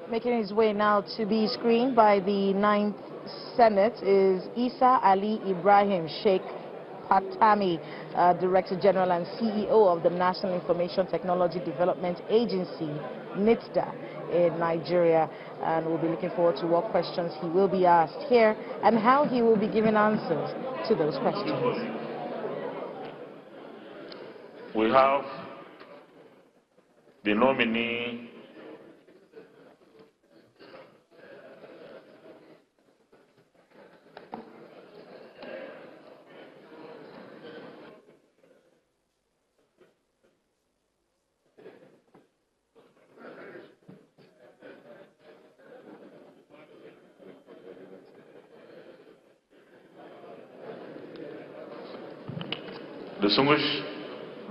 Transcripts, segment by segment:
Making his way now to be screened by the 9th Senate is Isa Ali Ibrahim Sheikh Pantami, Director General and CEO of the National Information Technology Development Agency, NITDA, in Nigeria. And we'll be looking forward to what questions he will be asked here and how he will be giving answers to those questions. We have the nominee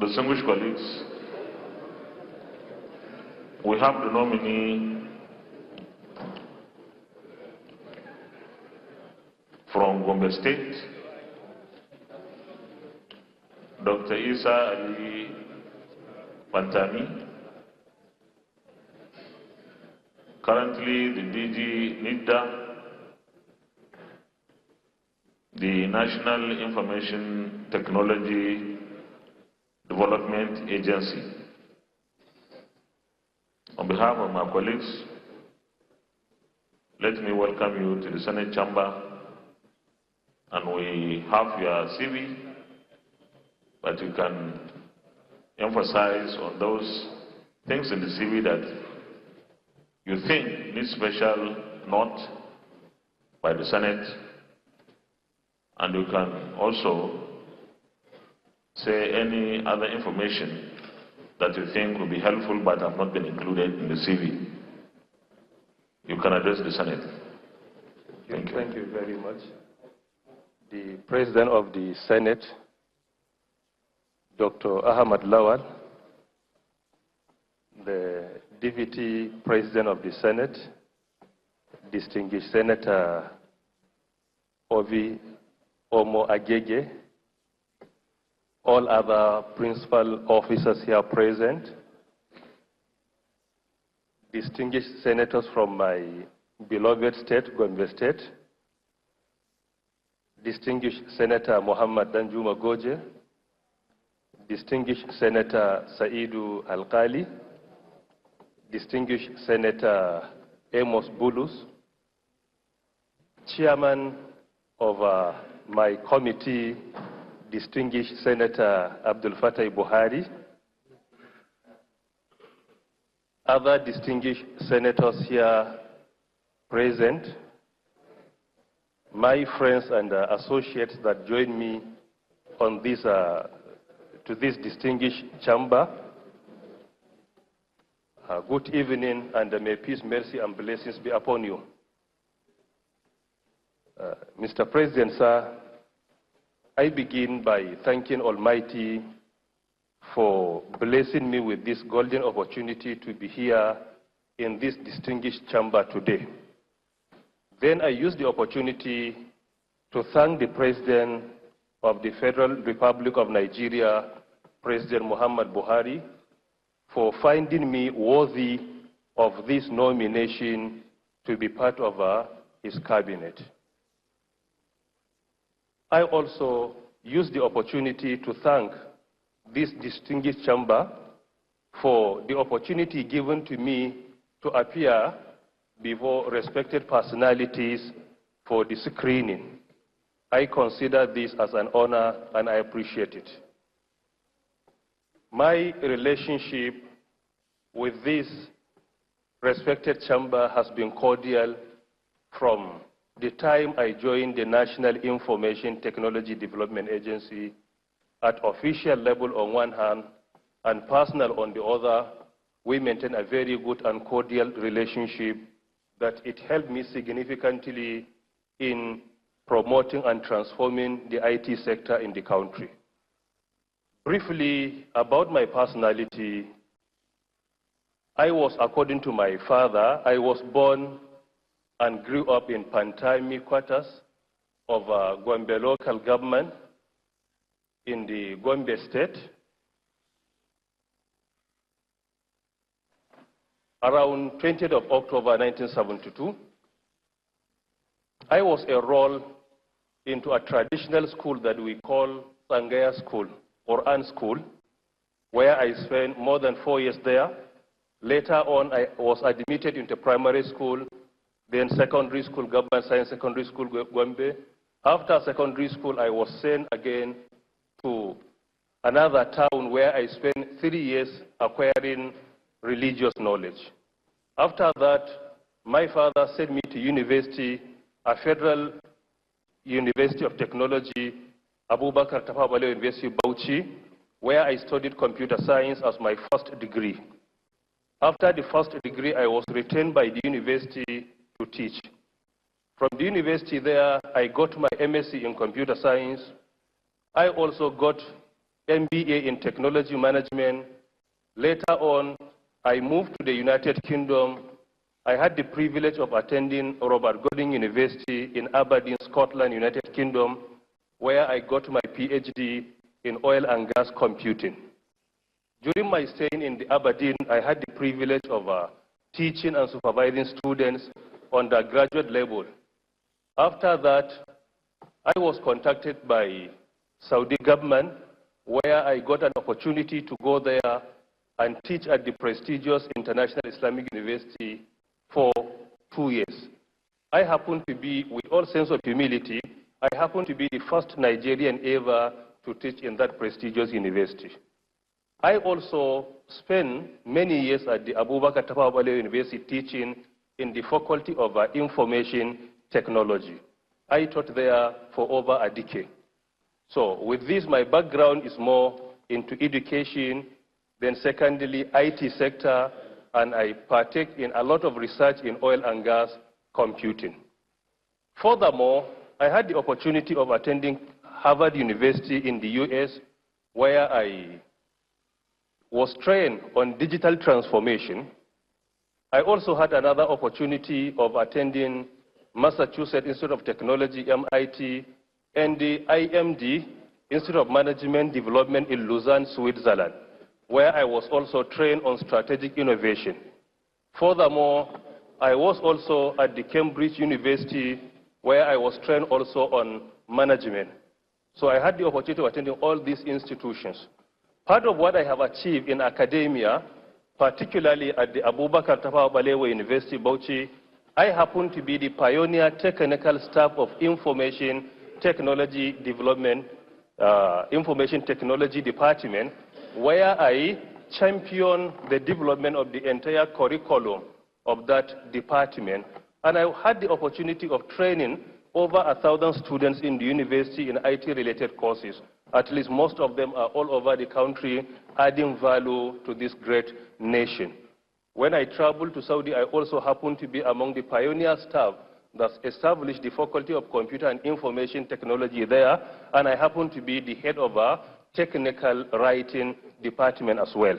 distinguished colleagues. We have the nominee from Gombe State, Dr. Isa Ali Pantami, currently the DG NITDA, the National Information Technology Development Agency. On behalf of my colleagues, let me welcome you to the Senate chamber, and we have your CV, but you can emphasize on those things in the CV that you think need special note by the Senate, and you can also say any other information that you think will be helpful but have not been included in the CV. You can address the Senate. Thank you. Thank you very much. The President of the Senate, Dr. Ahmad Lawal, the Deputy President of the Senate, distinguished Senator Ovi Omo Agege, all other principal officers here present, distinguished senators from my beloved state, Gombe State, distinguished Senator Muhammad Danjuma Goje, distinguished Senator Saidu Alkali, distinguished Senator Amos Bulus, Chairman of my committee, distinguished Senator Abdul Fattah Buhari, other distinguished senators here present, my friends and associates that join me on this, to this distinguished chamber, good evening, and may peace, mercy, and blessings be upon you. Mr. President, sir, I begin by thanking Almighty for blessing me with this golden opportunity to be here in this distinguished chamber today. Then I use the opportunity to thank the President of the Federal Republic of Nigeria, President Muhammad Buhari, for finding me worthy of this nomination to be part of his cabinet. I also use the opportunity to thank this distinguished chamber for the opportunity given to me to appear before respected personalities for the screening. I consider this as an honor and I appreciate it. My relationship with this respected chamber has been cordial from the time I joined the National Information Technology Development Agency. At official level on one hand and personal on the other, we maintain a very good and cordial relationship that it helped me significantly in promoting and transforming the IT sector in the country. Briefly about my personality, I was, according to my father, I was born and grew up in Pantami quarters of Gombe local government in the Gombe state. around 20th of October 1972, I was enrolled into a traditional school that we call Sangaya School, or An School, where I spent more than 4 years there. Later on, I was admitted into primary school, then secondary school, Government Science Secondary School, Gombe. After secondary school, I was sent again to another town where I spent 3 years acquiring religious knowledge. After that, my father sent me to university, a federal University of Technology, Abubakar Tafawa Balewa University, Bauchi, where I studied computer science as my first degree. After the first degree, I was retained by the university to teach. From the university there, I got my MSc in computer science. I also got MBA in technology management. Later on, I moved to the United Kingdom. I had the privilege of attending Robert Gordon University in Aberdeen, Scotland, United Kingdom, where I got my PhD in oil and gas computing. During my stay in the Aberdeen, I had the privilege of teaching and supervising students on the graduate level. After that, I was contacted by Saudi government, where I got an opportunity to go there and teach at the prestigious International Islamic University for 2 years. I happen to be, with all sense of humility, I happen to be the first Nigerian ever to teach in that prestigious university. I also spent many years at the Abubakar Tafawa Balewa University teaching in the Faculty of Information Technology. I taught there for over a decade. So with this, my background is more into education, then secondly, IT sector, and I partake in a lot of research in oil and gas computing. Furthermore, I had the opportunity of attending Harvard University in the US, where I was trained on digital transformation. I also had another opportunity of attending Massachusetts Institute of Technology, MIT, and the IMD, Institute of Management Development in Lausanne, Switzerland, where I was also trained on strategic innovation. Furthermore, I was also at the Cambridge University, where I was trained also on management. So I had the opportunity of attending all these institutions. Part of what I have achieved in academia, particularly at the Abubakar Tafawa Balewa University, Bauchi, I happen to be the pioneer technical staff of Information Technology Development, Information Technology Department, where I championed the development of the entire curriculum of that department. And I had the opportunity of training over 1,000 students in the university in IT-related courses. At least most of them are all over the country, adding value to this great nation. When I traveled to Saudi, I also happened to be among the pioneer staff that established the Faculty of Computer and Information Technology there, and I happened to be the head of a technical writing department as well.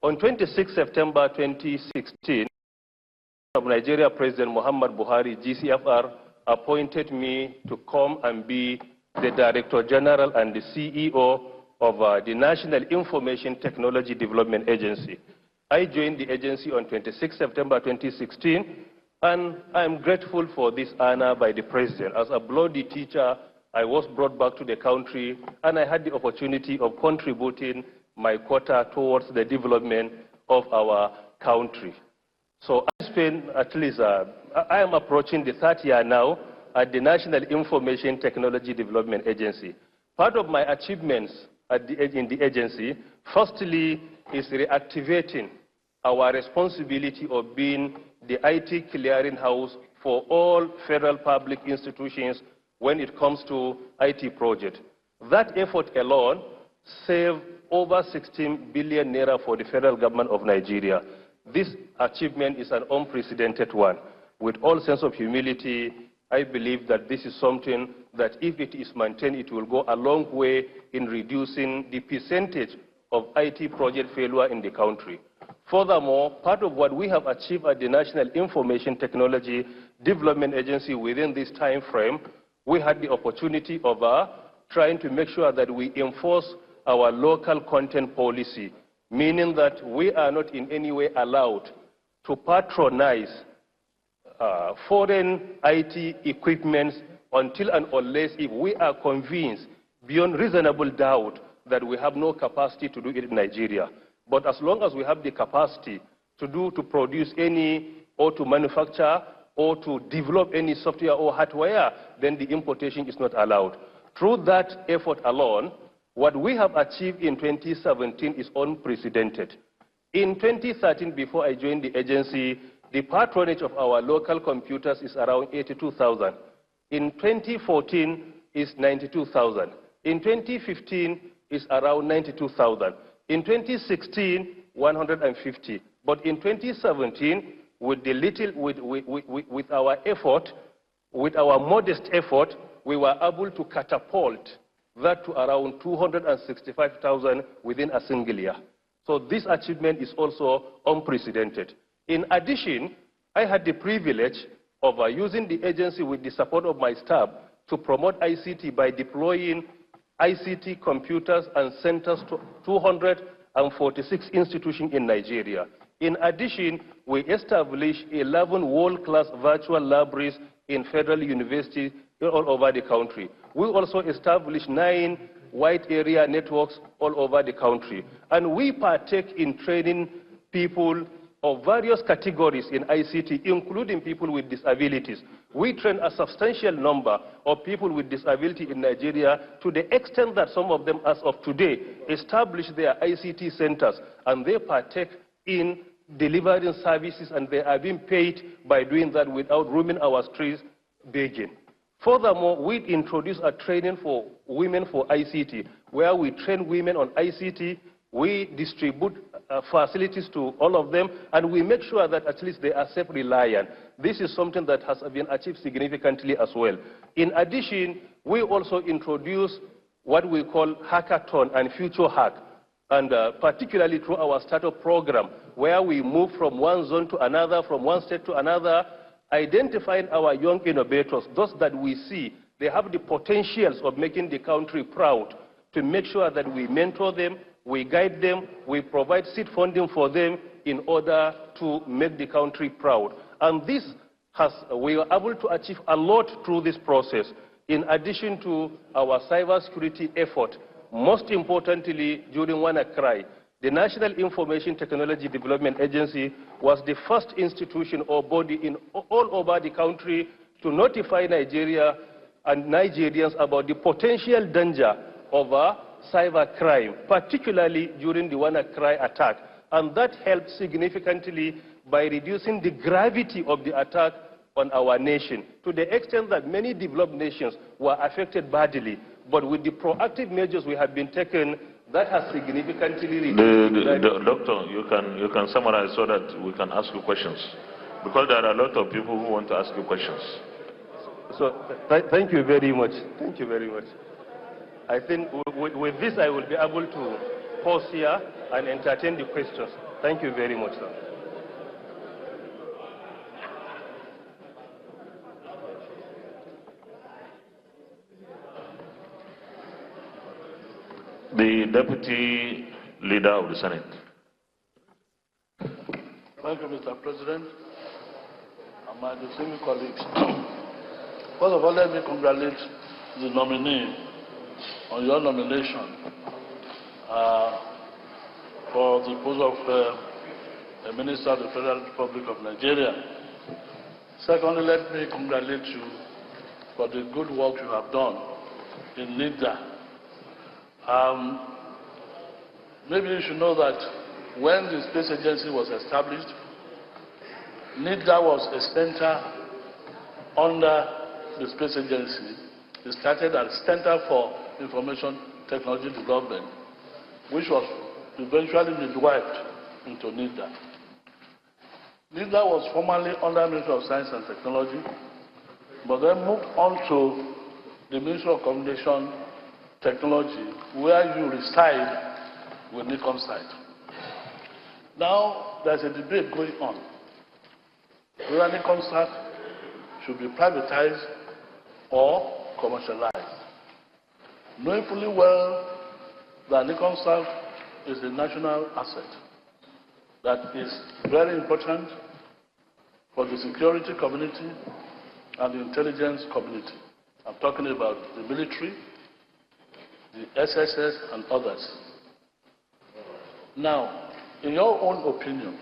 On 26 September 2016, Nigeria President Muhammad Buhari, GCFR, appointed me to come and be the Director General and the CEO of the National Information Technology Development Agency. I joined the agency on 26 September 2016, and I'm grateful for this honor by the President. As a bloody teacher, I was brought back to the country, and I had the opportunity of contributing my quota towards the development of our country. So I spent at least, I am approaching the 3rd year now at the National Information Technology Development Agency. Part of my achievements in the agency, firstly, is reactivating our responsibility of being the IT clearinghouse for all federal public institutions when it comes to IT projects. That effort alone saved over 16 billion naira for the federal government of Nigeria. This achievement is an unprecedented one. With all sense of humility, I believe that this is something that if it is maintained, it will go a long way in reducing the percentage of IT project failure in the country. Furthermore, part of what we have achieved at the National Information Technology Development Agency within this time frame, we had the opportunity of trying to make sure that we enforce our local content policy meaning that we are not in any way allowed to patronize foreign IT equipment until and unless if we are convinced beyond reasonable doubt that we have no capacity to do it in Nigeria. But as long as we have the capacity to produce any, or to manufacture, or to develop any software or hardware, then the importation is not allowed. Through that effort alone, what we have achieved in 2017 is unprecedented. In 2013, before I joined the agency, the patronage of our local computers is around 82,000. In 2014, is 92,000. In 2015, is around 92,000. In 2016, 150. But in 2017, with our effort, with our modest effort, we were able to catapult that to around 265,000 within a single year. So this achievement is also unprecedented. In addition, I had the privilege of using the agency with the support of my staff to promote ICT by deploying ICT computers and centers to 246 institutions in Nigeria. In addition, we established 11 world-class virtual libraries in federal universities all over the country. We also established 9 wide area networks all over the country. And we partake in training people of various categories in ICT, including people with disabilities. We train a substantial number of people with disability in Nigeria to the extent that some of them, as of today, establish their ICT centers, and they partake in delivering services, and they are being paid by doing that without roaming our streets begging. Furthermore, we introduce a training for women for ICT, where we train women on ICT, we distribute facilities to all of them, and we make sure that at least they are self-reliant. This is something that has been achieved significantly as well. In addition, we also introduce what we call hackathon and future hack, and particularly through our startup program, where we move from one zone to another, from one state to another, identifying our young innovators, those that we see they have the potentials of making the country proud, to make sure that we mentor them, we guide them, we provide seed funding for them in order to make the country proud. And this we were able to achieve a lot through this process, in addition to our cybersecurity effort. Most importantly, during WannaCry, the National Information Technology Development Agency was the first institution or body in all over the country to notify Nigeria and Nigerians about the potential danger of cybercrime, particularly during the WannaCry attack. And that helped significantly by reducing the gravity of the attack on our nation, to the extent that many developed nations were affected badly. But with the proactive measures we have been taken, that has significantly reduced. Doctor, you can summarize so that we can ask you questions, because there are a lot of people who want to ask you questions. So thank you very much. Thank you very much. I think with this I will be able to pause here and entertain the questions. Thank you very much, sir. The Deputy Leader of the Senate. Thank you, Mr. President, and my distinguished colleagues. First of all, let me congratulate the nominee on your nomination for the post of a Minister of the Federal Republic of Nigeria. Secondly, let me congratulate you for the good work you have done in NIDA. Maybe you should know that when the Space Agency was established, NIDA was a center under the Space Agency. It started as Center for Information Technology Development, which was eventually midwifed into NIDA. NIDA was formerly under Ministry of Science and Technology, but then moved on to the Ministry of Communication Technology, where you reside with Nikon site. Now, there's a debate going on whether Nikon site should be privatized or commercialized. Knowing fully well that Nikon site is a national asset that is very important for the security community and the intelligence community. I'm talking about the military, the SSS, and others. Now, in your own opinion,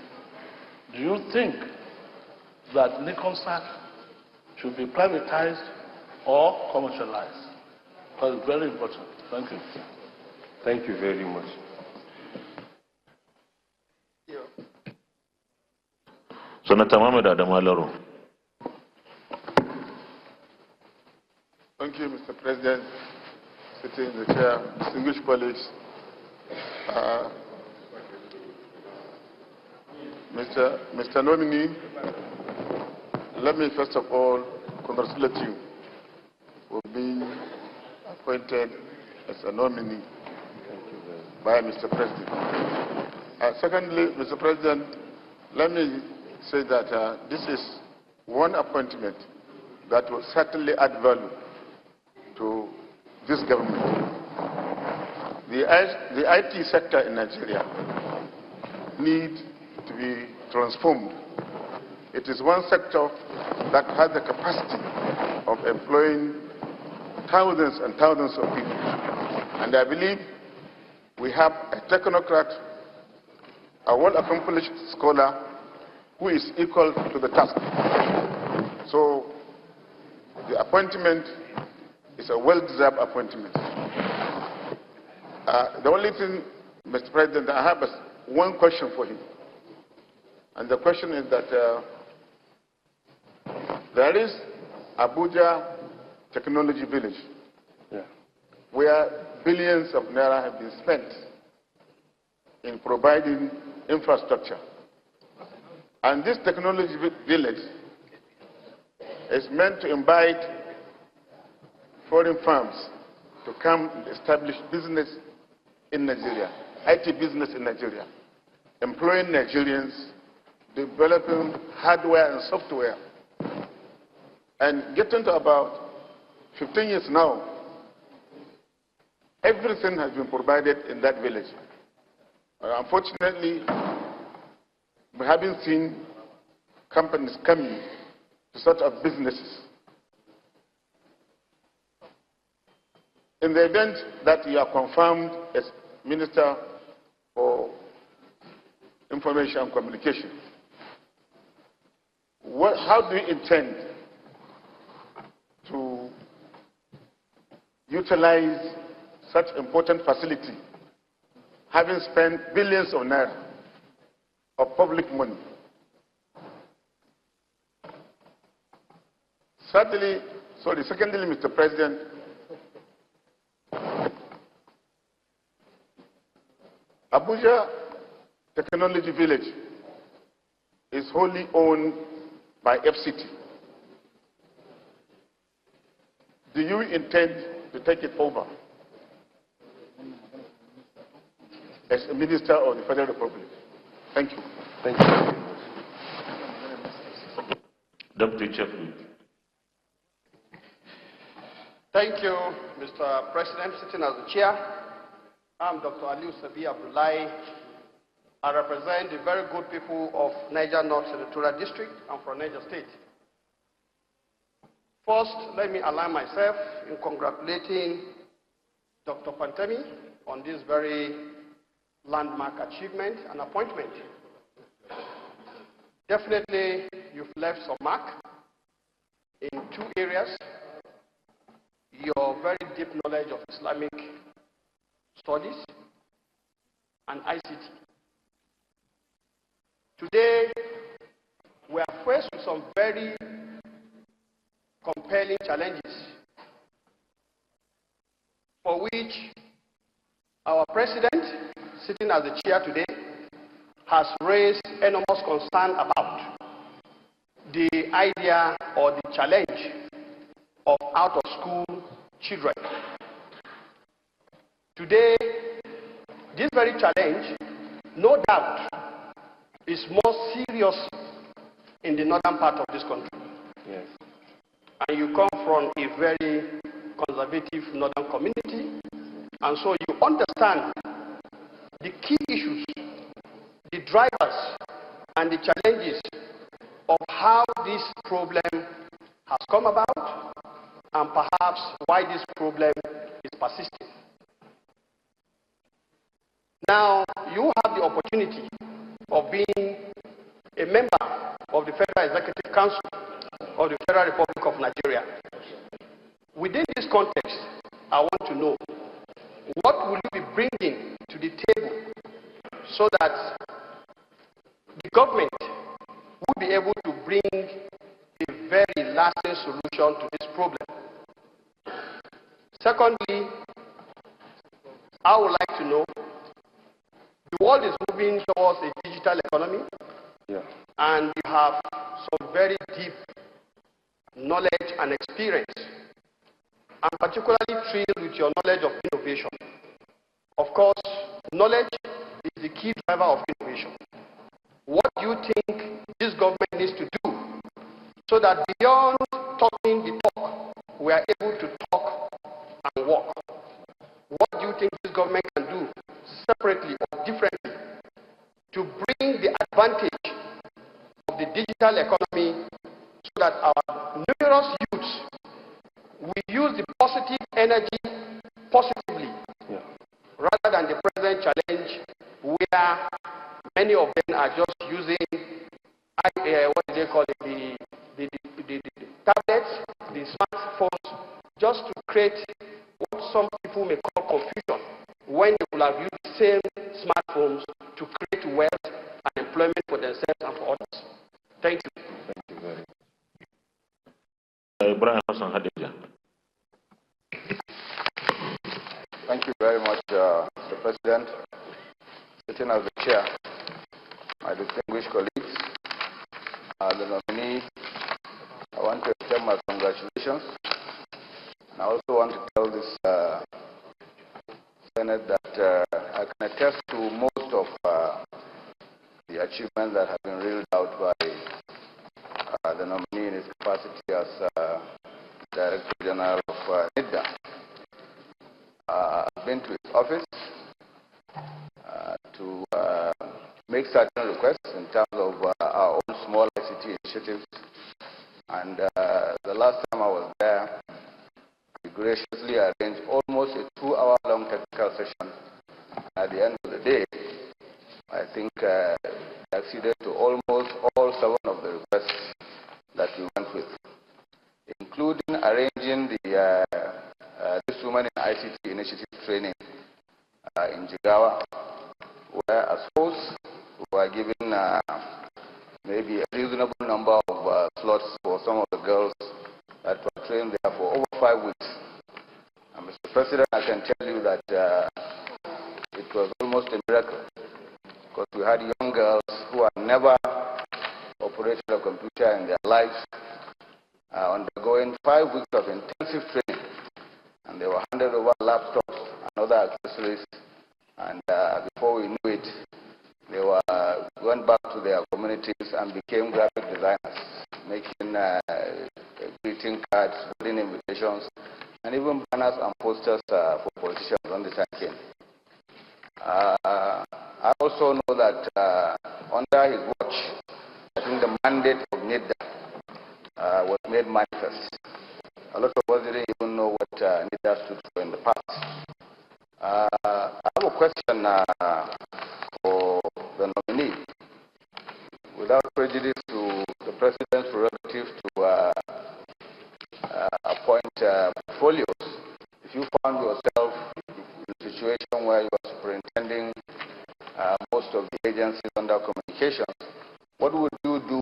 do you think that NICONSAT should be privatized or commercialized? Because it's very important. Thank you. Thank you very much. Senator Mohamed Adamaloro. Thank you, Mr. President, sitting in the chair, distinguished colleagues. Mr. Nominee, let me first of all congratulate you for being appointed as a nominee by Mr. President. Secondly, Mr. President, let me say that this is one appointment that will certainly add value to this government. The IT sector in Nigeria needs to be transformed. It is one sector that has the capacity of employing thousands and thousands of people. And I believe we have a technocrat, a well-accomplished scholar who is equal to the task. So the appointment is a well-deserved appointment. The only thing, Mr. President, I have is one question for him. And the question is that there is Abuja Technology Village, where billions of naira have been spent in providing infrastructure. And this technology village is meant to invite foreign firms to come and establish business in Nigeria, IT business in Nigeria, employing Nigerians, developing hardware and software. And getting to about 15 years now, everything has been provided in that village. Unfortunately, we haven't seen companies coming to start up businesses. In the event that you are confirmed as Minister for Information and Communication, how do you intend to utilize such important facility, having spent billions of naira of public money? Secondly, Mr. President, Abuja Technology Village is wholly owned by FCT. Do you intend to take it over as a minister of the Federal Republic? Thank you. Thank you. Deputy Chief Whip. Thank you, Mr. President. Sitting as the chair, I'm Dr. Aliu Sabi Abdullahi. I represent the very good people of Niger North Senatorial District and from Niger State. First, let me align myself in congratulating Dr. Pantami on this very landmark achievement and appointment. Definitely, you've left some mark in two areas. Your very deep knowledge of Islamic studies and ICT. Today, we are faced with some very compelling challenges for which our president, sitting as the chair today, has raised enormous concern about the idea or the challenge of out-of-school children. Today, this very challenge, no doubt, is more serious in the northern part of this country. Yes. And you come from a very conservative northern community, and so you understand the key issues, the drivers, and the challenges of how this problem has come about, and perhaps why this problem is persisting. Now, you have the opportunity of being a member of the Federal Executive Council of the Federal Republic of Nigeria. Within this context, I want to know, what will you be bringing to the table so that the government will be able to bring a very lasting solution to this problem? Secondly, I would like to know, the world is moving towards a digital economy, and you have some very deep knowledge and experience. I'm particularly thrilled with your knowledge of innovation. Of course, knowledge is the key driver of innovation. What do you think this government needs to do so that beyond talking the talk, we are able to talk and walk? What do you think this government can do separately or differently to bring the advantage of the digital economy so that our numerous youths will use the positive energy positively, rather than the present challenge where many of them are just using what do they call it, the tablets, the smartphones, just to create what some people may call confusion, when they will have used the same smartphones to create wealth and employment for themselves and for others. Thank you. Thank you very much. Ibrahim Hassan Hadija. Thank you very much, Mr. President. Sitting as the chair, my distinguished colleagues, the nominee, I want to extend my congratulations. And I also want to tell this Senate that I can attest to most of the achievements that have been reeled out by the nominee in his capacity as Director General of NIDA. I've been to his office to make certain requests in terms of our own small ICT initiatives. And the last time I was there, we graciously arranged almost a 2-hour-long technical session. At the end of the day, I think we acceded to almost all 7 of the requests that we went with, including arranging the this Women in ICT Initiative training in Jigawa, where as hosts we were given maybe a reasonable number of slots for some of the girls that were trained there for over 5 weeks. And Mr. President, I can tell you that it was almost a miracle, because we had young girls who had never operated a computer in their lives, undergoing 5 weeks of intensive training, and they were handed over laptops and other accessories, and before we knew it, they went back to their communities and became graphic designers, making greeting cards, wedding invitations, and even banners and posters for politicians on the time came. I also know that under his watch, I think the mandate of NIDA was made manifest. A lot of us didn't even know what NIDA stood for in the past. I have a question for the nominee. Without prejudice to the President's prerogative to appoint portfolios, if you found yourself in a situation where you are superintending most of the agencies under communications, what would you do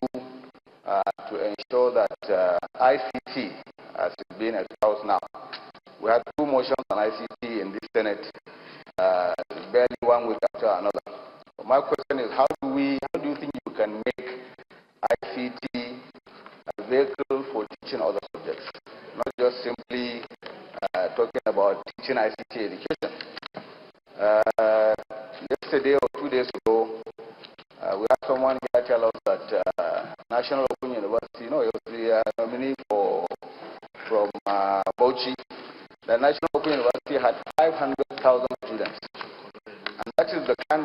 to ensure that ICT, as it's being espoused now? We had 2 motions on ICT in this Senate, barely 1 week after another. But my question is, how do you think you can make ICT a vehicle for teaching other subjects, not just simply talking about teaching ICT education? Yesterday or 2 days ago, we had someone here tell us that National Open University, he was the nominee from Bauchi. The National Open University had 500,000 students. And that is the kind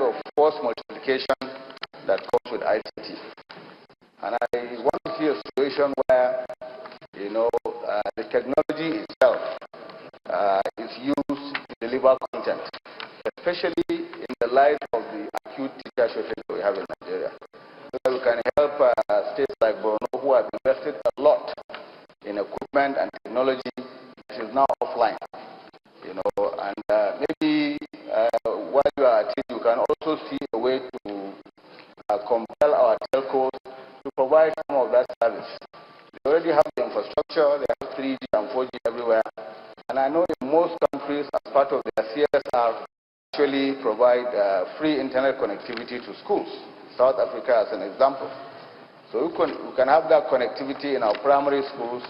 the technology itself is used to deliver content, especially in the light of the acute teacher shortage we have in Nigeria. So that we can help states like Borno, who have invested a lot in equipment and technology that is now offline. And maybe while you are at it, you can also see a way to compel our telcos to provide some of that service. They already have the infrastructure, they have 3G and 4G everywhere. And I know in most countries, as part of their CSR, actually provide free internet connectivity to schools. South Africa as an example. So we can have that connectivity in our primary schools.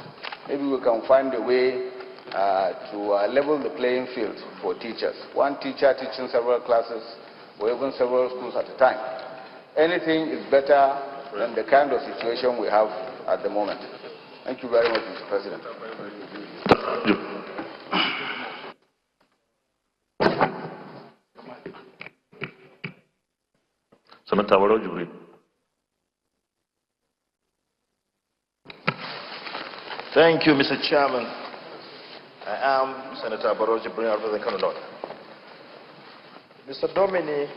Maybe we can find a way to level the playing field for teachers. One teacher teaching several classes or even several schools at a time. Anything is better than the kind of situation we have at the moment. Thank you very much, Mr. President. Senator Barrow. Thank you, Mr. Chairman. I am Senator Barrow Jibril of the Canada. Mr. Domini,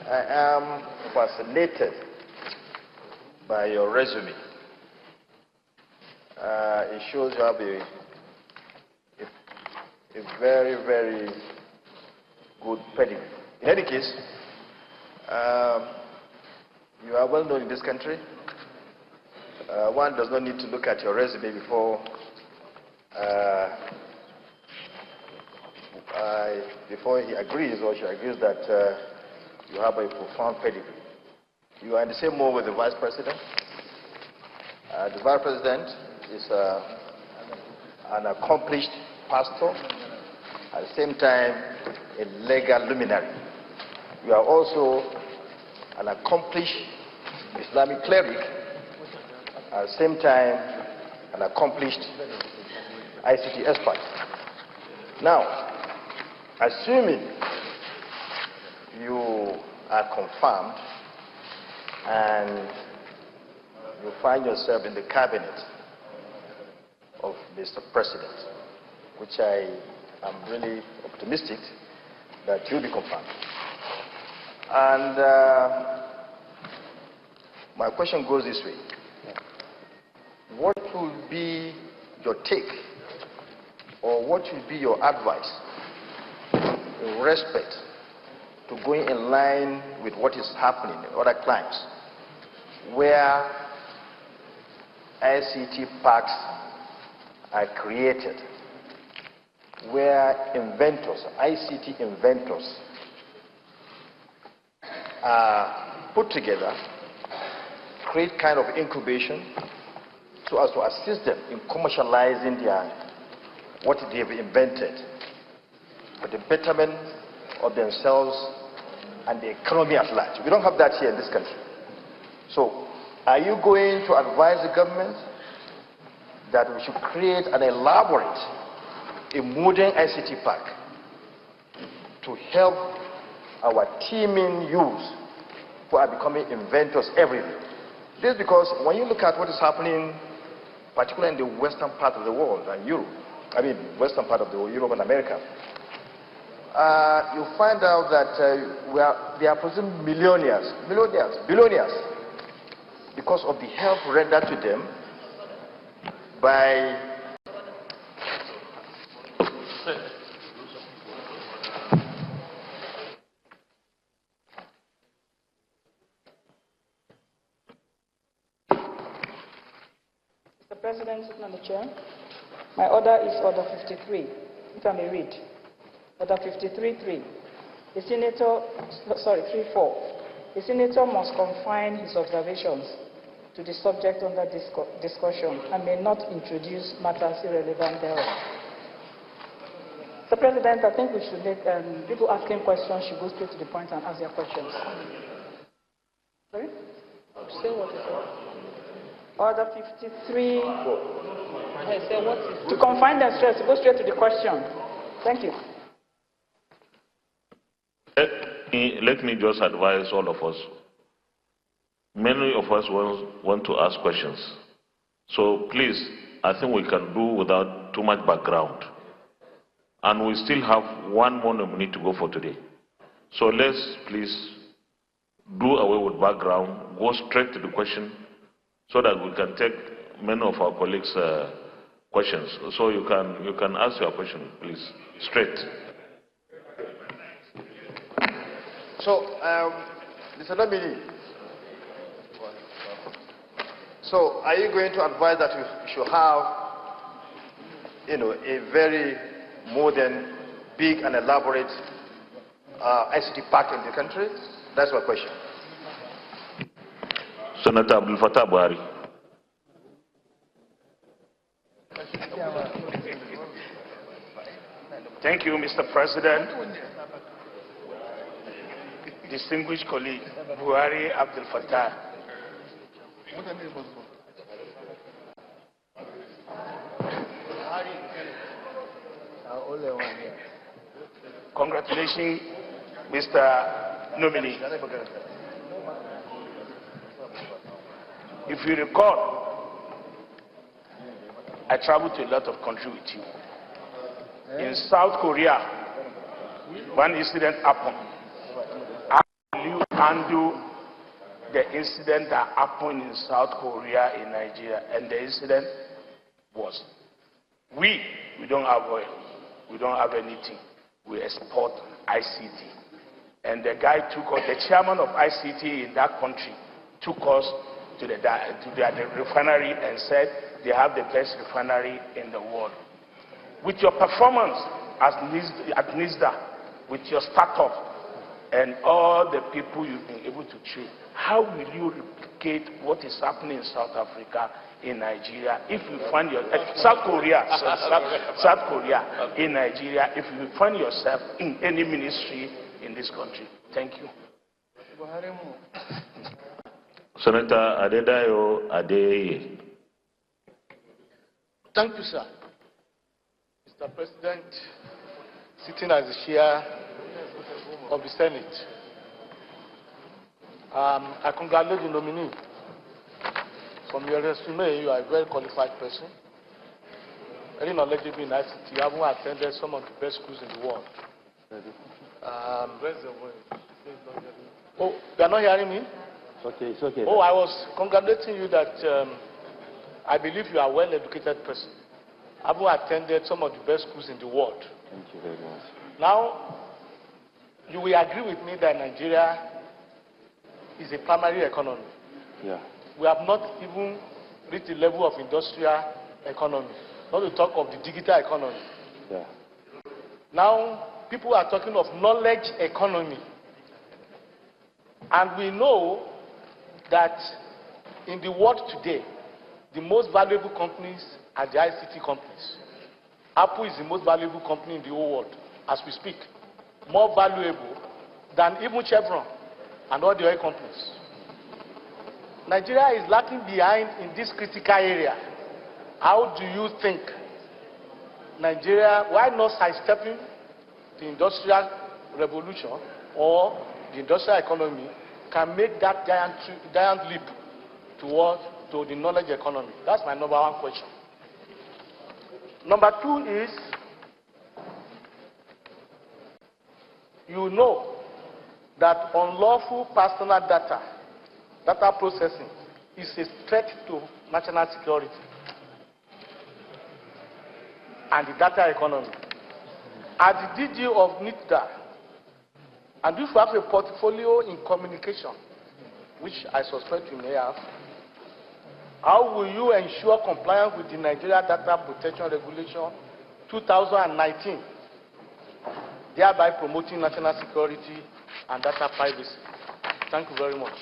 I am fascinated by your resume. It shows you have a very, very good pedigree. In any case, you are well known in this country. One does not need to look at your resume before he agrees or she agrees that you have a profound pedigree. You are in the same mode with the Vice President. The Vice President is an accomplished pastor, at the same time a legal luminary. You are also an accomplished Islamic cleric, at the same time an accomplished ICT expert. Now, assuming you are confirmed and you find yourself in the cabinet of Mr. President, which I am really optimistic that you'll be confirmed. And my question goes this way. What will be your take, or what will be your advice in respect to going in line with what is happening in other climes, where ICT parks are created, where inventors, ICT inventors, are put together, create kind of incubation so as to assist them in commercializing what they've invented for the betterment of themselves and the economy at large. We don't have that here in this country. So, are you going to advise the government that we should create an elaborate, a modern ICT park to help our teeming youth who are becoming inventors everywhere? This is because when you look at what is happening, particularly in the western part of the world and Europe, western part of the world, Europe and America, you find out that they are producing billionaires, because of the help rendered to them by Mr. President, sitting on the chair, my order is Order 53. If I may read. Order 53.3. The Senator, sorry, 3.4. The Senator must confine his observations to the subject under discussion and may not introduce matters irrelevant thereof. Mr. President, I think we should let people asking questions should go straight to the point and ask their questions. Sorry? Say what is it? Order 53. To confine them straight, to go straight to the question. Thank you. Let me just advise all of us. Many of us want to ask questions, So please, I think we can do without too much background. And we still have one more nominee to go for today. So let's please do away with background, go straight to the question so that we can take many of our colleagues' questions. So you can ask your question, please, straight. So, Mr. Nominee, so are you going to advise that we should have, a very modern, big and elaborate ICT park in the country? That's my question. Senator Abdul Fattah Buhari. Thank you, Mr. President. Distinguished colleague, Buhari Abdul Fattah. Congratulations, Mr. Nominee. If you recall, I traveled to a lot of countries with you. In South Korea, one incident happened. How will you handle the incident that happened in South Korea in Nigeria? And the incident was, we don't have oil, we don't have anything. We export ICT. And the guy took us, the chairman of ICT in that country, took us to the refinery and said they have the best refinery in the world. With your performance at NISDA, with your startup, and all the people you've been able to train, how will you replicate what is happening in South Africa, in Nigeria, if you find your South Korea, in Nigeria, if you find yourself in any ministry in this country? Thank you. Senator Adedayo Adeye. Thank you, sir. Mr. President, sitting as the chair of the Senate, I congratulate the nominee. From your resume, you are a very qualified person, very knowledgeable in ICT. You haven't attended some of the best schools in the world. Oh, you are not hearing me? It's okay. Oh, I was congratulating you that I believe you are a well-educated person. I haven't attended some of the best schools in the world. Thank you very much. Now, you will agree with me that Nigeria is a primary economy. Yeah. We have not even reached the level of industrial economy, not to talk of the digital economy. Yeah. Now, people are talking of knowledge economy. And we know that in the world today, the most valuable companies are the ICT companies. Apple is the most valuable company in the whole world, as we speak. More valuable than even Chevron and all the oil companies. Nigeria is lacking behind in this critical area. How do you think Nigeria, why not sidestepping the industrial revolution or the industrial economy, can make that giant leap to the knowledge economy? That's my number one question. Number two is, you know that unlawful personal data processing is a threat to national security and the data economy. As the DG of NITDA, and if you have a portfolio in communication, which I suspect you may have, how will you ensure compliance with the Nigeria Data Protection Regulation 2019, thereby promoting national security and data privacy? Thank you very much.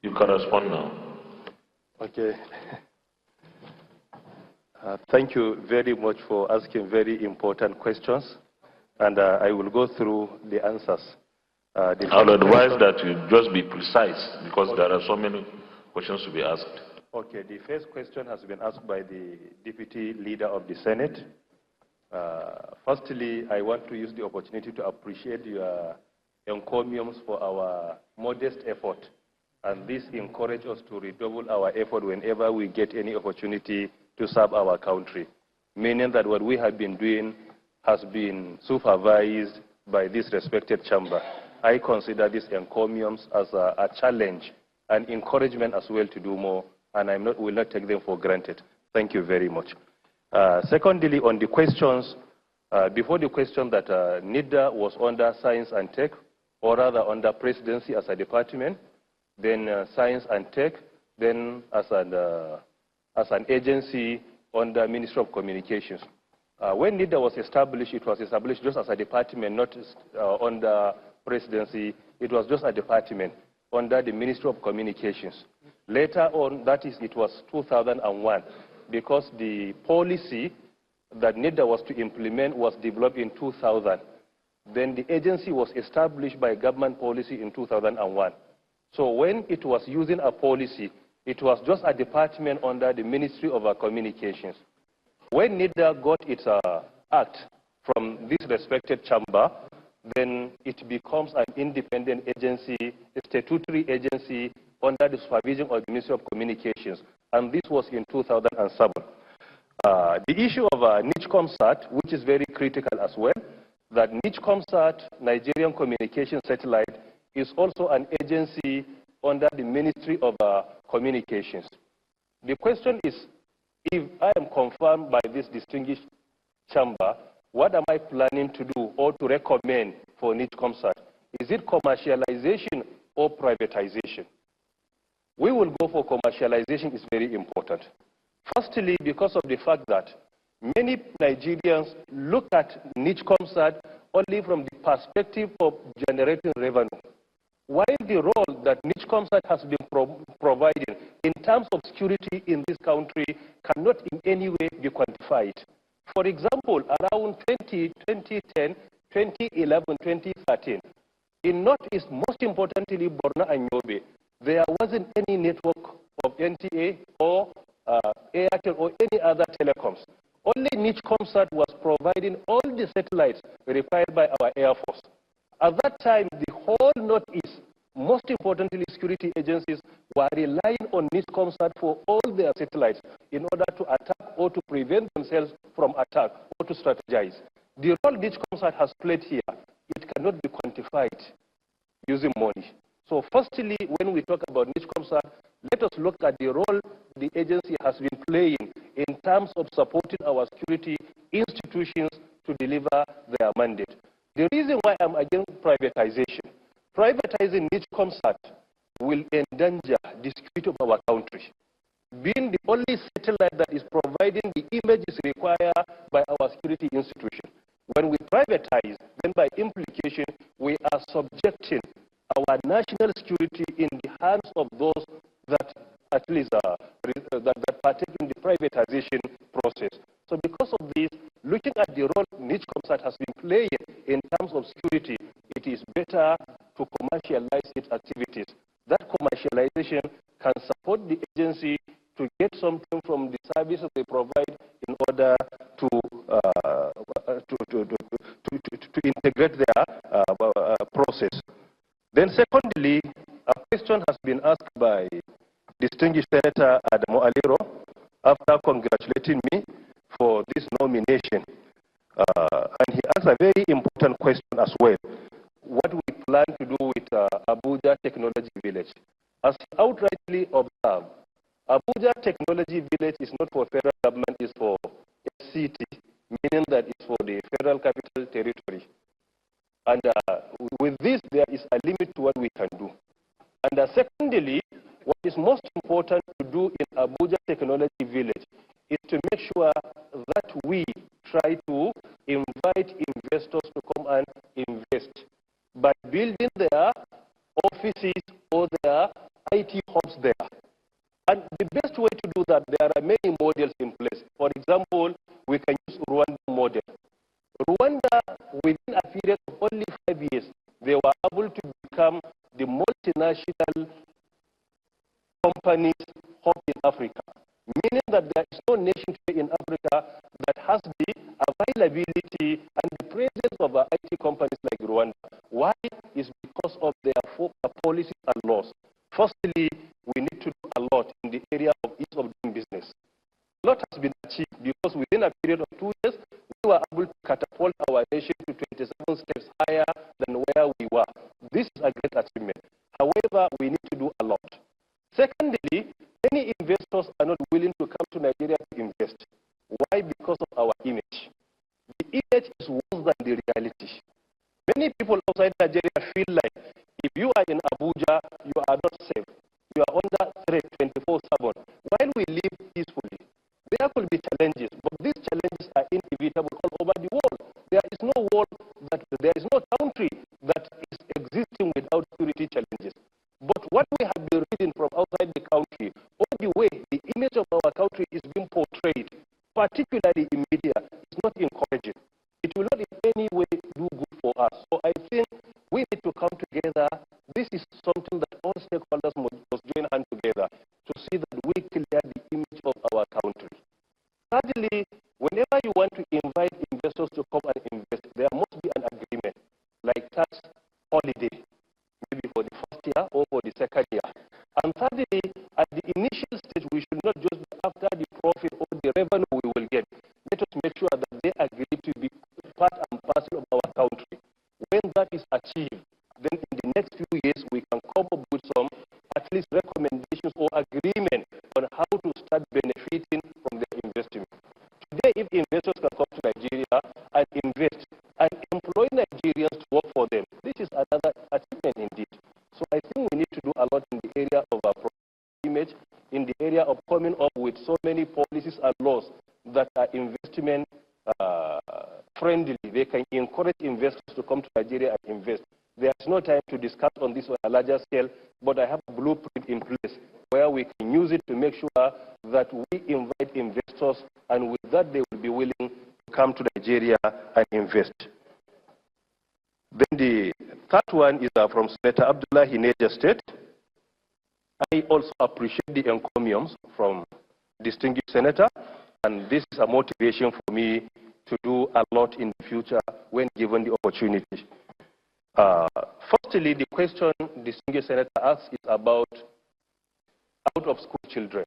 You can respond now. Okay. Thank you very much for asking very important questions, and I will go through the answers. I'll advise that you just be precise, because there are so many questions to be asked. Okay, the first question has been asked by the Deputy Leader of the Senate. Firstly, I want to use the opportunity to appreciate your encomiums for our modest effort and this encourages us to redouble our effort whenever we get any opportunity to serve our country, meaning that what we have been doing has been supervised by this respected chamber. I consider these encomiums as a challenge and encouragement as well to do more, and will not take them for granted. Thank you very much. Secondly, on the questions, before the question that NIDA was under Science and Tech, or rather under Presidency as a department, then Science and Tech, then as an agency under Ministry of Communications. When NIDA was established, it was established just as a department, not under Presidency. It was just a department under the Ministry of Communications. Later on, that is, it was 2001, because the policy that NIDA was to implement was developed in 2000. Then the agency was established by government policy in 2001. So when it was using a policy, it was just a department under the Ministry of Communications. When NIDA got its act from this respected chamber, then it becomes an independent agency, a statutory agency under the supervision of the Ministry of Communications, and this was in 2007. The issue of NICHCOMSAT, which is very critical as well, that NICHCOMSAT, Nigerian Communication Satellite, is also an agency under the Ministry of Communications. The question is, if I am confirmed by this distinguished chamber, what am I planning to do or to recommend for NICHCOMSAT? Is it commercialization or privatization? We will go for commercialization. Is very important. Firstly, because of the fact that many Nigerians look at NICHCOMSAT only from the perspective of generating revenue, while the role that NICHCOMSAT has been providing in terms of security in this country cannot in any way be quantified. For example, around 2010, 2011, 2013, in Northeast, most importantly Borno and Yobe, there wasn't any network of NTA or Airtel or any other telecoms. Only NICHCOMSAT was providing all the satellites required by our Air Force. At that time, the whole Northeast, most importantly security agencies, were relying on NICHCOMSAT for all their satellites in order to attack or to prevent themselves from attack or to strategize. The role NICHCOMSAT has played here, it cannot be quantified using money. So firstly, when we talk about NICHCOMSAT, let us look at the role the agency has been playing in terms of supporting our security institutions to deliver their mandate. The reason why I'm against privatization, privatizing NICHCOMSAT will endanger the security of our country. Being the only satellite that is providing the images required by our security institution. When we privatize, then by implication, we are subjecting our national security in the hands of those that at least that partake in the privatization process. So because of this, looking at the role NICHCOMSAT has been playing in terms of security, it is better to commercialize its activities. That commercialization can support the agency to get something from the services they provide in order to integrate their process. Then secondly, a question has been asked by distinguished Senator Adamu Aliro after congratulating me for this nomination. And he asked a very important question as well. What we plan to do with Abuja Technology Village. As he outrightly observed, Abuja Technology Village is not for federal government, it's for FCT, meaning that it's for the Federal Capital Territory. And with this, there is a limit to what we can do. And secondly, what is most important to do in Abuja Technology Village is to make sure that we try to invite investors to come and invest by building their offices or their IT hubs there. And the best way to do that, there are many models in place. For example, we can use Rwanda model. Rwanda, within a period of only 5 years, they were able to become the multinational companies hub in Africa, meaning that there is no nation in Africa that has the availability and the presence of IT companies like Rwanda. Why? Is because of their policies and laws. Firstly, area of ease of doing business. A lot has been achieved because within a period of 2 years, we were able to catapult our nation to 27 steps higher than where we were. This is a great achievement. However, we need to do a lot. Secondly, many investors are not willing to come to Nigeria to invest. Why? Because of our image. The image is worse than the reality. Many people outside Nigeria feel like if you are in Abuja, you are not safe. You are under threat 24/7. While we live peacefully, there could be challenges, but these challenges are inevitable all over the world. There is no country that is existing without security challenges. But what we have been reading from outside the country, or the way the image of our country is being portrayed, particularly in media, is not encouraging. It will not in any way do good for us. So I think we need to come together. This is something that all stakeholders must join hands together to see that we clear the image of our country. Thirdly, whenever you want to invite investors to come and invest, there must be an agreement, like tax holiday, maybe for the first year or for the second year. And thirdly, at the initial stage, we should not just be after the profit or the revenue we will get. Let us make sure that they agree to be part and parcel of our country. When that is achieved, then in the next few years, we can come up with some, at least recommendations or agreement on how to start benefiting from their investment. Today, if investors can come to Nigeria and invest and employ Nigerians to work for them, this is another achievement indeed. So I think we need to do a lot in the area of our image, in the area of coming up with so many policies and laws that are investment friendly. They can encourage investors to come to Nigeria and invest. There's no time to discuss on this on a larger scale, but I have a blueprint in place where we can use it to make sure that we invite investors, and with that they will be willing to come to Nigeria and invest. Then the third one is from Senator Abdullahi, Niger State. I also appreciate the encomiums from distinguished senator, and this is a motivation for me to do a lot in the future when given the opportunity. Firstly, the question distinguished senator asks is about out-of-school children.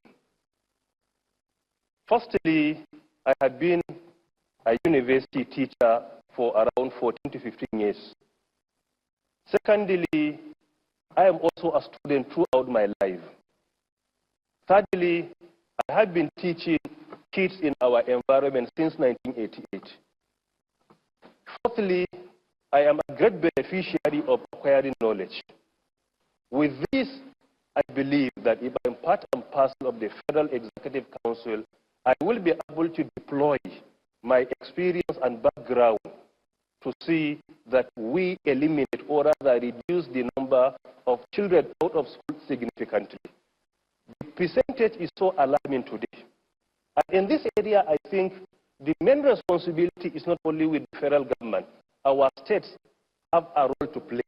Firstly, I have been a university teacher for around 14 to 15 years. Secondly, I am also a student throughout my life. Thirdly, I have been teaching kids in our environment since 1988. Fourthly, I am a great beneficiary of acquiring knowledge. With this, I believe that if I am part and parcel of the Federal Executive Council, I will be able to deploy my experience and background to see that we eliminate or rather reduce the number of children out of school significantly. The percentage is so alarming today. And in this area, I think the main responsibility is not only with the federal government. Our states have a role to play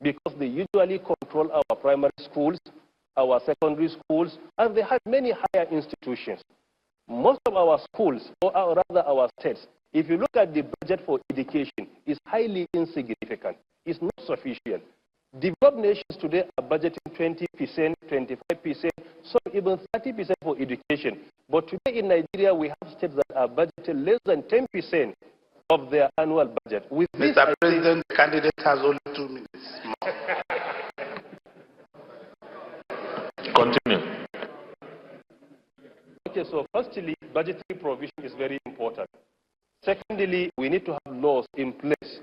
because they usually control our primary schools, our secondary schools, and they have many higher institutions. Most of our schools, or rather our states, if you look at the budget for education, is highly insignificant. It's not sufficient. Developed nations today are budgeting 20%, 25%, some even 30% for education. But today in Nigeria, we have states that are budgeting less than 10% of their annual budget. With Mr. this, President, the candidate has only 2 minutes. Continue. Okay, so firstly, budgetary provision is very important. Secondly, we need to have laws in place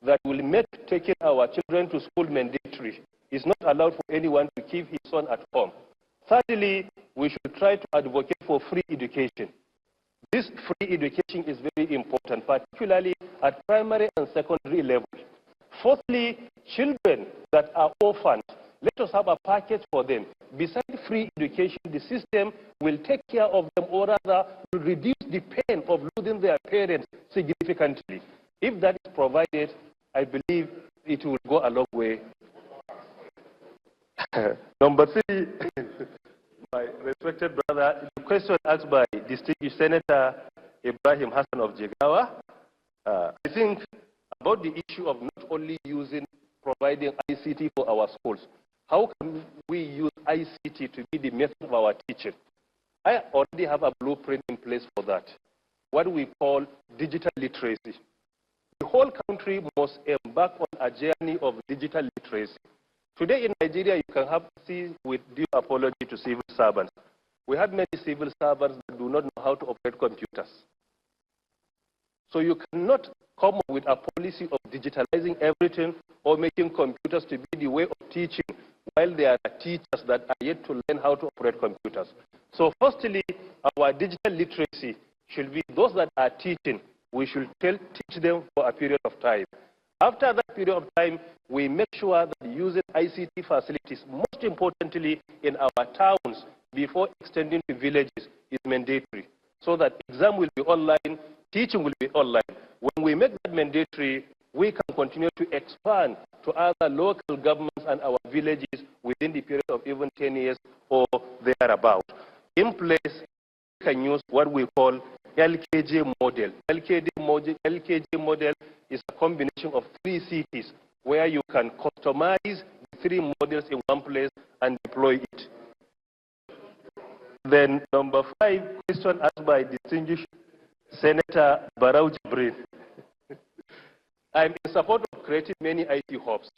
that will make taking our children to school mandatory. It's not allowed for anyone to keep his son at home. Thirdly, we should try to advocate for free education. This free education is very important, particularly at primary and secondary level. Fourthly, children that are orphaned, let us have a package for them. Besides free education, the system will take care of them, or rather will reduce the pain of losing their parents significantly. If that is provided, I believe it will go a long way. Number 3, my respected brother, the question asked by distinguished Senator Ibrahim Hassan of Jigawa, I think about the issue of not only providing ICT for our schools, how can we use ICT to be the method of our teaching. I already have a blueprint in place for that, what we call digital literacy. The whole country must embark on a journey of digital literacy. Today in Nigeria, you can have, see, with due apology to civil servants, we have many civil servants that do not know how to operate computers. So you cannot come up with a policy of digitalizing everything or making computers to be the way of teaching while there are teachers that are yet to learn how to operate computers. So firstly, our digital literacy should be those that are teaching, we should teach them for a period of time. After that period of time, we make sure that using ICT facilities, most importantly in our towns, before extending to villages, is mandatory. So that exam will be online, teaching will be online. When we make that mandatory, we can continue to expand to other local governments and our villages within the period of even 10 years or thereabout. In place, we can use what we call LKJ model. LKJ model is a combination of 3 cities where you can customize the 3 models in one place and deploy it. Then number 5, question asked by distinguished Senator Barau Jibrin. I'm in support of creating many IT hubs.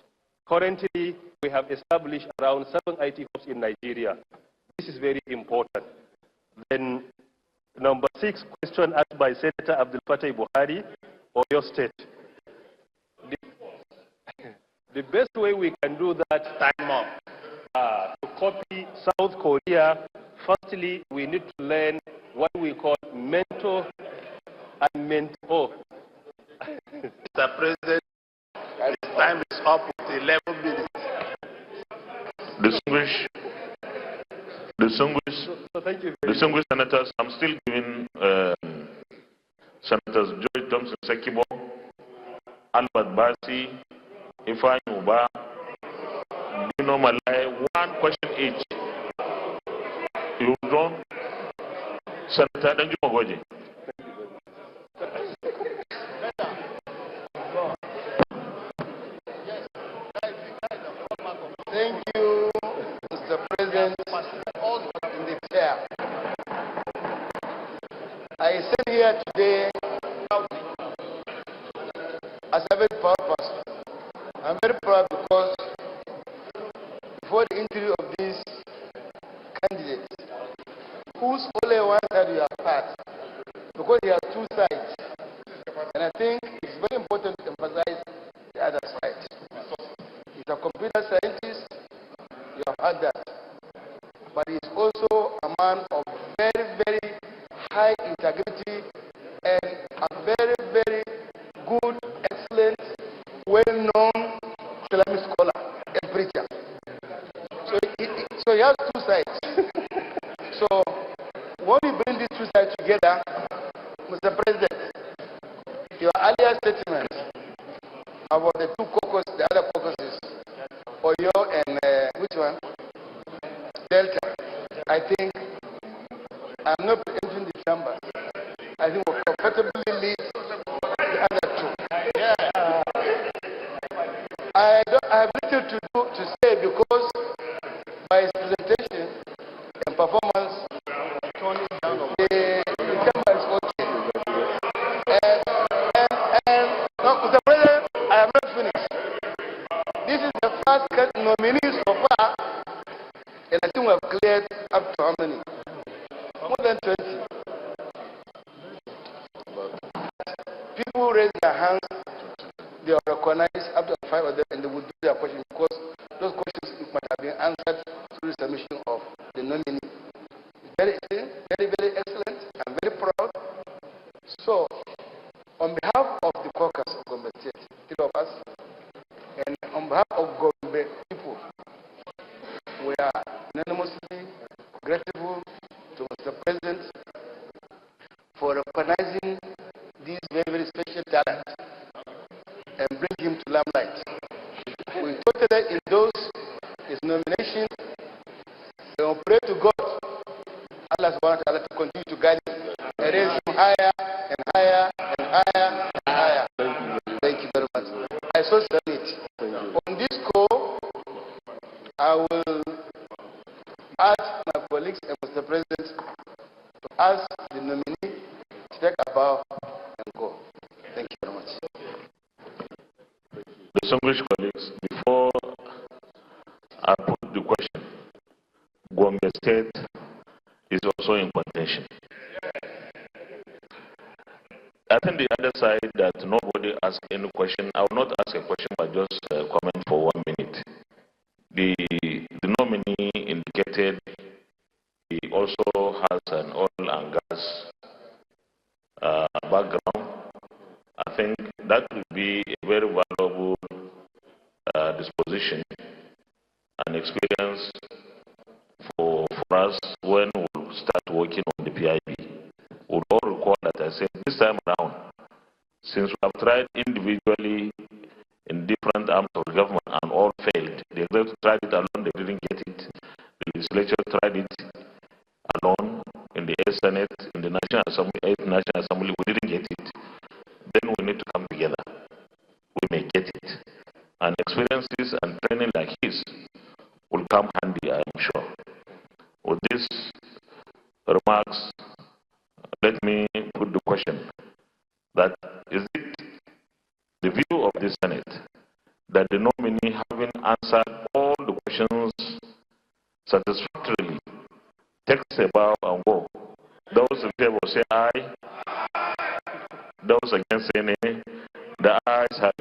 Currently, we have established around 7 IT hubs in Nigeria. This is very important. Then number 6, question asked by Senator Abdul Fattah Buhari, Oyo State. The best way we can do that, time up, to copy South Korea, firstly, we need to learn what we call mentor and mentor. Mr. President, his time is up with 11 minutes. Distinguished senators, I'm still giving Senators Joy Thompson Sekibo, Albert Basi, Ifan Uba, Dino Malay, 1 question each. You withdraw? Senator Danju Mogoji. Thank you, Mr. President, in the chair. I stand here today as a very proud person. I'm very proud because before the interview of these candidates, whose only one side you have part, because he has 2 sides, and I think it's very important to emphasize the other side. He's a computer scientist, you have heard that, but he's also a man of very, very high integrity and a very, very good, excellent, well-known Islamic scholar and preacher. So he has 2 sides. So when we bring these 2 sides together, Mr. President, your earlier statement about the 2 caucuses, the other caucuses, Oyo and which one? Delta. I think I'm not entering the chamber. I think we'll comfortably lead the other 2. I have little to say because by his presentation and performance, the chamber is okay. And no, Mr. President, I am not finished. This is the first nominees so far, and I think we have cleared up to how many? More than 20. People raise their hands, they are recognized up to 5 of them, and they will do their questions because those questions might have been answered through the submission of the nominee. Very, very, very excellent. I'm very proud. So, on behalf of the caucus of Gombe State, 3 of us, and on behalf of Gombe people, we are unanimously grateful to Mr. President for recognizing this very, very special talent and bring him to limelight. We totally endorse his nomination and we pray to God, Allah subhanahu wa ta'ala, to continue to guide him and raise him higher and higher and higher and higher. Thank you very much. I so submit. On this call, I will Distinguished colleagues, before I put the question, Gombe State is also in contention. I think the other side that nobody asks any question, I will not ask a question but just comment for 1 minute. The nominee indicated he also has an oil and gas background. I think that will be a very valuable disposition and experience for us when we'll start working on the PIB. We'll all recall that I said this time around, since we have tried individually in different arms of government and all failed, the executive tried it alone, they didn't get it. The legislature tried it alone in the Senate, in the National Assembly, we didn't get it. Then we need to come together. We may get it. And experiences and training like his will come handy, I am sure. With these remarks, let me put the question that is it the view of the Senate that the nominee, having answered all the questions satisfactorily, takes a bow and go? Those in favor say aye. Those against say nay. The ayes have